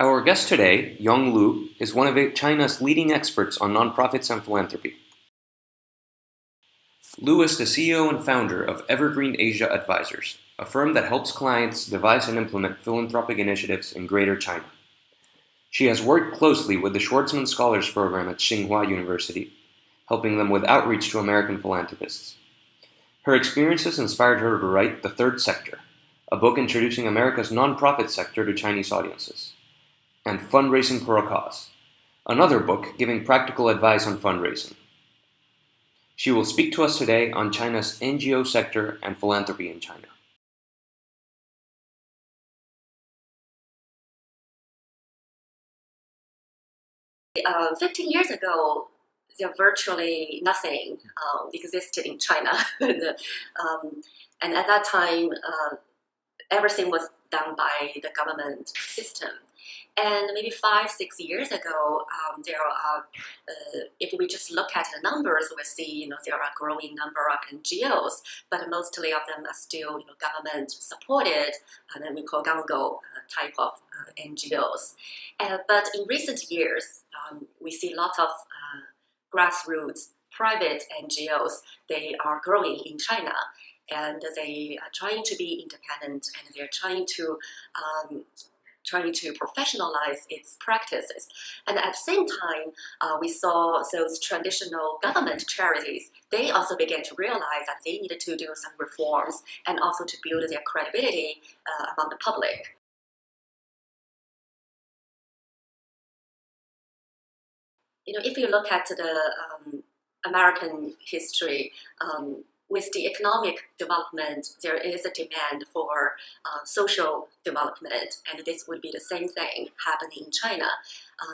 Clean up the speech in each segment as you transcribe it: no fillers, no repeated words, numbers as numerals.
Our guest today, Yong Lu, is one of China's leading experts on nonprofits and philanthropy. Lu is the CEO and founder of Evergreen Asia Advisors, a firm that helps clients devise and implement philanthropic initiatives in Greater China. She has worked closely with the Schwarzman Scholars Program at Tsinghua University, helping them with outreach to American philanthropists. Her experiences inspired her to write The Third Sector, a book introducing America's nonprofit sector to Chinese audiences, and Fundraising for a Cause, another book giving practical advice on fundraising. She will speak to us today on China's NGO sector and philanthropy in China. Uh, 15 years ago, there virtually nothing existed in China. And at that time, everything was done by the government system. And maybe 5-6 years ago, if we just look at the numbers, we see there are a growing number of NGOs, but mostly of them are still government supported, and then we call Gango type of NGOs. But in recent years, we see lots of grassroots private NGOs. They are growing in China, and they are trying to be independent, and they're trying to professionalize its practices. And at the same time, we saw those traditional government charities, they also began to realize that they needed to do some reforms and also to build their credibility among the public. If you look at the American history, with the economic development, there is a demand for social development, and this would be the same thing happening in China.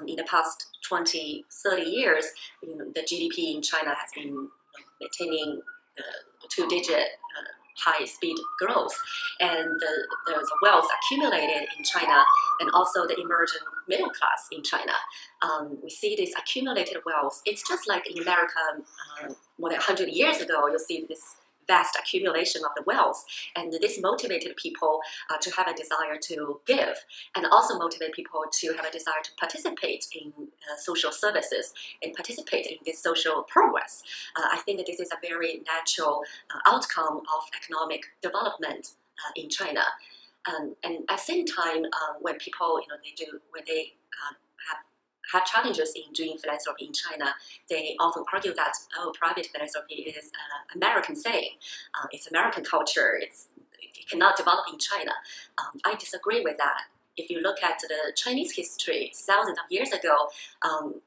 In the past 20-30 years, the GDP in China has been maintaining two-digit high-speed growth, and there's wealth accumulated in China, and also the emerging middle class in China. We see this accumulated wealth. It's just like in America more than 100 years ago. You'll see this vast accumulation of the wealth, and this motivated people to have a desire to give, and also motivate people to have a desire to participate in social services and participate in this social progress. I think that this is a very natural outcome of economic development in China. And at the same time, when people, when they have challenges in doing philanthropy in China, they often argue that, private philanthropy is an American thing. It's American culture. It cannot develop in China. I disagree with that. If you look at the Chinese history, thousands of years ago,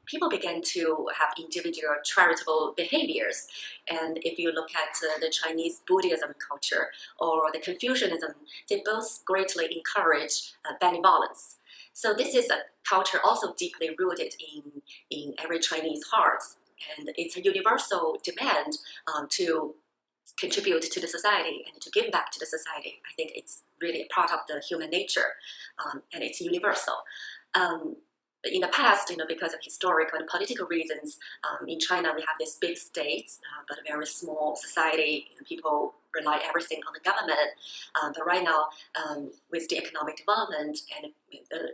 people began to have individual charitable behaviors. And if you look at the Chinese Buddhism culture or the Confucianism, they both greatly encourage benevolence. So this is a culture also deeply rooted in every Chinese heart, and it's a universal demand to contribute to the society and to give back to the society. I think it's really a part of the human nature, and it's universal. In the past, because of historical and political reasons, in China we have these big states, but a very small society. People rely everything on the government. But right now, with the economic development and the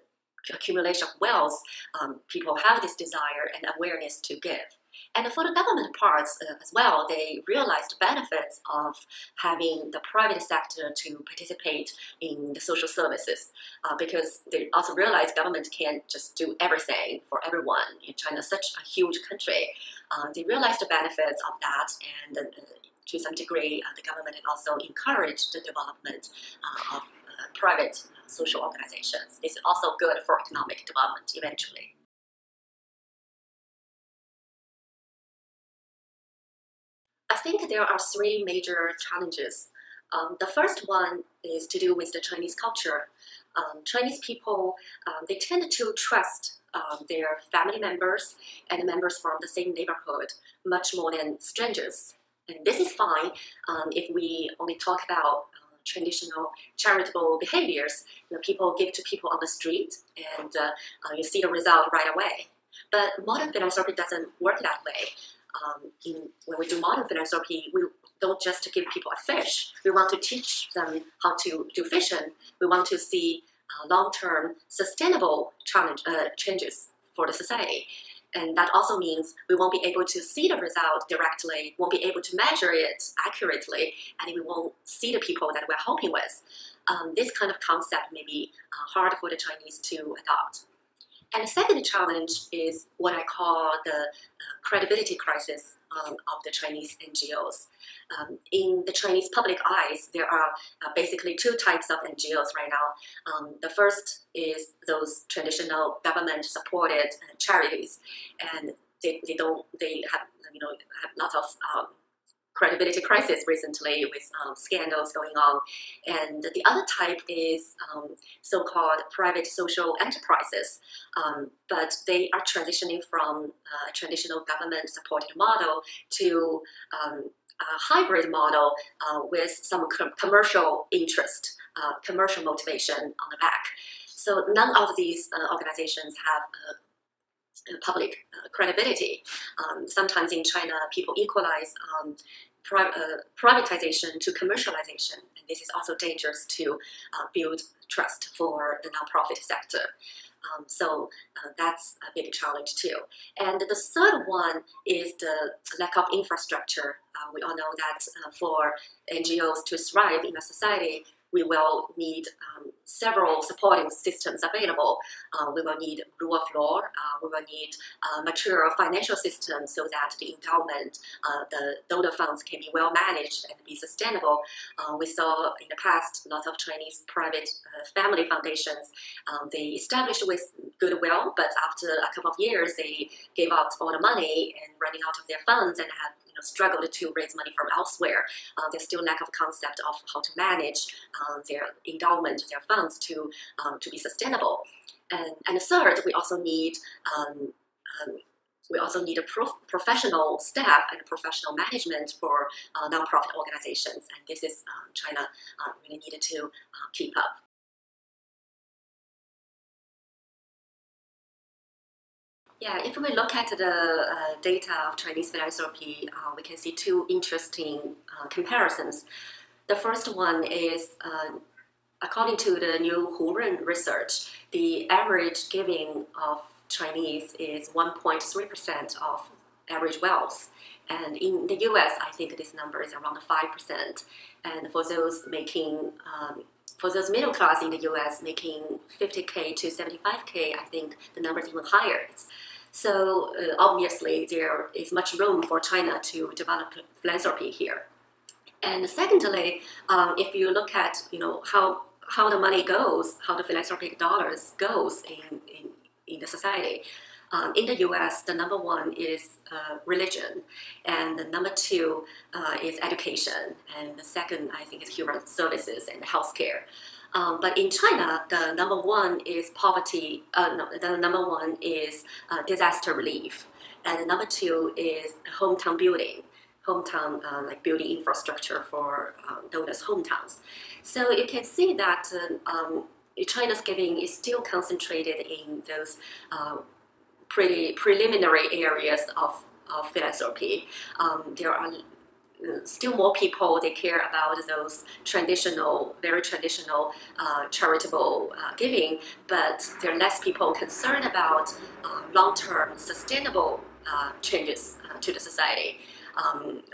accumulation of wealth, people have this desire and awareness to give. And for the government parts as well, they realize the benefits of having the private sector to participate in the social services, because they also realize government can't just do everything for everyone. China is such a huge country. They realize the benefits of that, and to some degree, the government also encouraged the development of private social organizations. This is also good for economic development eventually. I think there are three major challenges. The first one is to do with the Chinese culture. Chinese people, they tend to trust their family members and members from the same neighborhood much more than strangers. And this is fine if we only talk about traditional charitable behaviors. People give to people on the street, and you see the result right away. But modern philanthropy doesn't work that way. When we do modern philanthropy, we don't just give people a fish. We want to teach them how to do fishing. We want to see long-term sustainable changes for the society. And that also means we won't be able to see the result directly, won't be able to measure it accurately, and we won't see the people that we're helping with. This kind of concept may be hard for the Chinese to adopt. And the second challenge is what I call the credibility crisis of the Chinese NGOs. In the Chinese public eyes, there are basically two types of NGOs right now. The first is those traditional government-supported charities, and they have lots of credibility crisis recently with scandals going on. And the other type is so-called private social enterprises, but they are transitioning from a traditional government-supported model to a hybrid model with some commercial interest, commercial motivation on the back. So none of these organizations have public credibility. Sometimes in China, people equalize privatization to commercialization, and this is also dangerous to build trust for the nonprofit sector. So that's a big challenge too. And the third one is the lack of infrastructure. We all know that for NGOs to thrive in a society, we will need several supporting systems available. We will need rule of law. We will need mature financial systems so that the endowment, the donor funds can be well managed and be sustainable. We saw in the past lots of Chinese private family foundations. They established with goodwill, but after a couple of years, they gave out all the money and running out of their funds and had struggled to raise money from elsewhere. There's still lack of concept of how to manage their endowment, their funds to be sustainable. And third, we also need a professional staff and professional management for nonprofit organizations, and this is China really needed to keep up. Yeah, if we look at the data of Chinese philanthropy, we can see two interesting comparisons. The first one is, according to the new Huron research, the average giving of Chinese is 1.3% of average wealth. And in the US, I think this number is around 5%. And for those making for those middle class in the US making 50K to 75K, I think the number is even higher. So obviously there is much room for China to develop philanthropy here. And secondly, if you look at how the money goes, how the philanthropic dollars goes in the society. In the US, the number one is religion, and the number two is education, and the second, I think, is human services and healthcare. But in China, the number one is poverty, the number one is disaster relief, and the number two is hometown building, like building infrastructure for donors' hometowns. So you can see that China's giving is still concentrated in those pretty preliminary areas of philanthropy. There are still more people, they care about those very traditional charitable giving, but there are less people concerned about long-term sustainable changes to the society.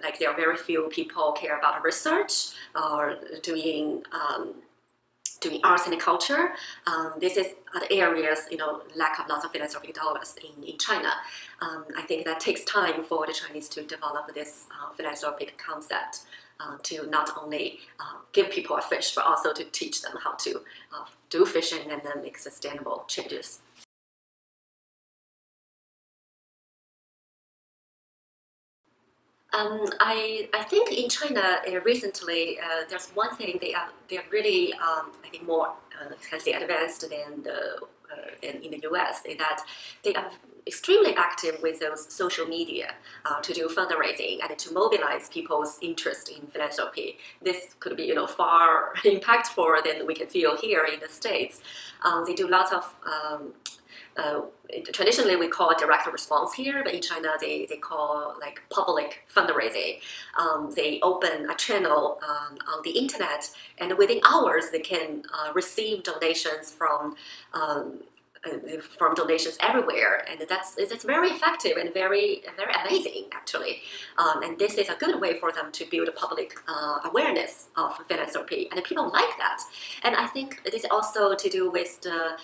Like there are very few people care about research or doing arts and culture. This is other areas, lack of lots of philanthropic dollars in China. I think that takes time for the Chinese to develop this philanthropic concept to not only give people a fish, but also to teach them how to do fishing and then make sustainable changes. I think in China recently there's one thing they're really I think more advanced than in the US, is that they are extremely active with those social media to do fundraising and to mobilize people's interest in philanthropy. This could be far impactful than we can feel here in the States. They do lots of traditionally we call it direct response here, but in China they call like public fundraising. They open a channel on the internet, and within hours they can receive donations from donations everywhere, and it's very effective and very amazing actually. And this is a good way for them to build a public awareness of philanthropy, and people like that. And I think it is also to do with the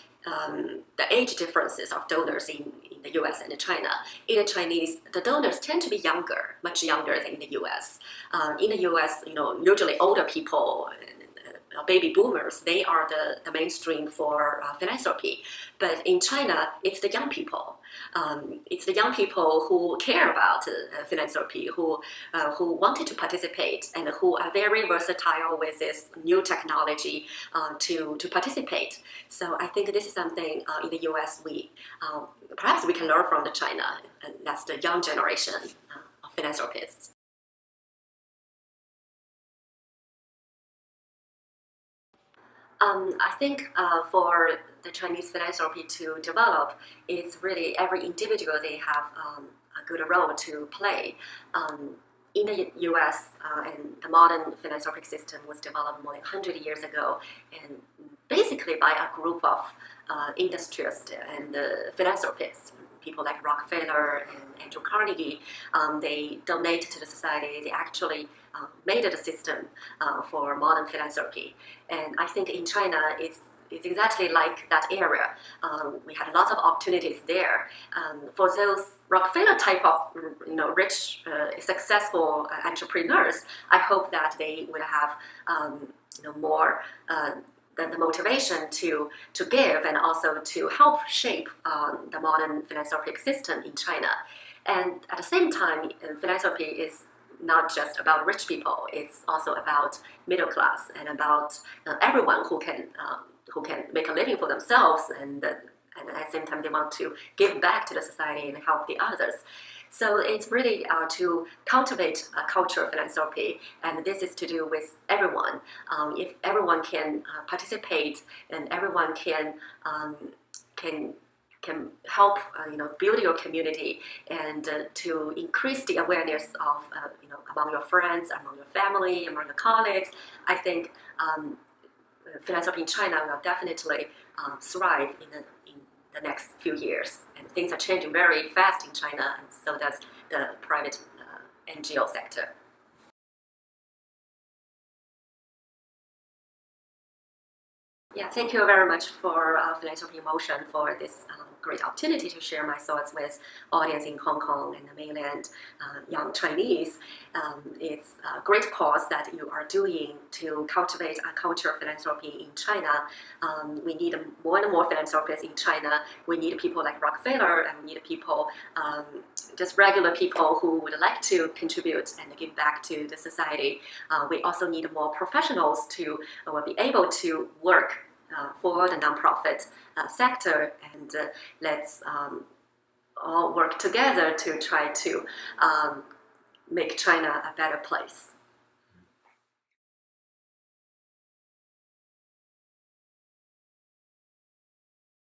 age differences of donors in the US and China. In the Chinese, the donors tend to be younger, much younger than in the US. In the US, usually older people, baby boomers, they are the mainstream for philanthropy. But in China, it's the young people. It's the young people who care about philanthropy, who wanted to participate, and who are very versatile with this new technology to participate. So I think this is something in the US perhaps we can learn from China. And that's the young generation of philanthropists. I think for the Chinese philanthropy to develop, it's really every individual, they have a good role to play. In the US, and the modern philanthropic system was developed more than 100 years ago, and basically by a group of industrialists and philanthropists, people like Rockefeller and Andrew Carnegie. They donated to the society. They actually made it a system for modern philanthropy. And I think in China, it's exactly like that area. We had lots of opportunities there. For those Rockefeller type of rich, successful entrepreneurs, I hope that they would have more the motivation to give, and also to help shape the modern philanthropic system in China. And at the same time, philanthropy is not just about rich people. It's also about middle class and about everyone who can make a living for themselves, and at the same time they want to give back to the society and help the others. So it's really to cultivate a culture of philanthropy, and this is to do with everyone. If everyone can participate, and everyone can help build your community, and to increase the awareness of among your friends, among your family, among your colleagues, I think philanthropy in China will definitely thrive in the next few years. And things are changing very fast in China, and so does the private NGO sector. Yeah, thank you very much for Philanthropy in Motion for this great opportunity to share my thoughts with audience in Hong Kong and the mainland young Chinese. It's a great cause that you are doing to cultivate a culture of philanthropy in China. We need more and more philanthropists in China. We need people like Rockefeller, and we need people, just regular people who would like to contribute and give back to the society. We also need more professionals to be able to work for the nonprofit sector, and let's all work together to try to make China a better place.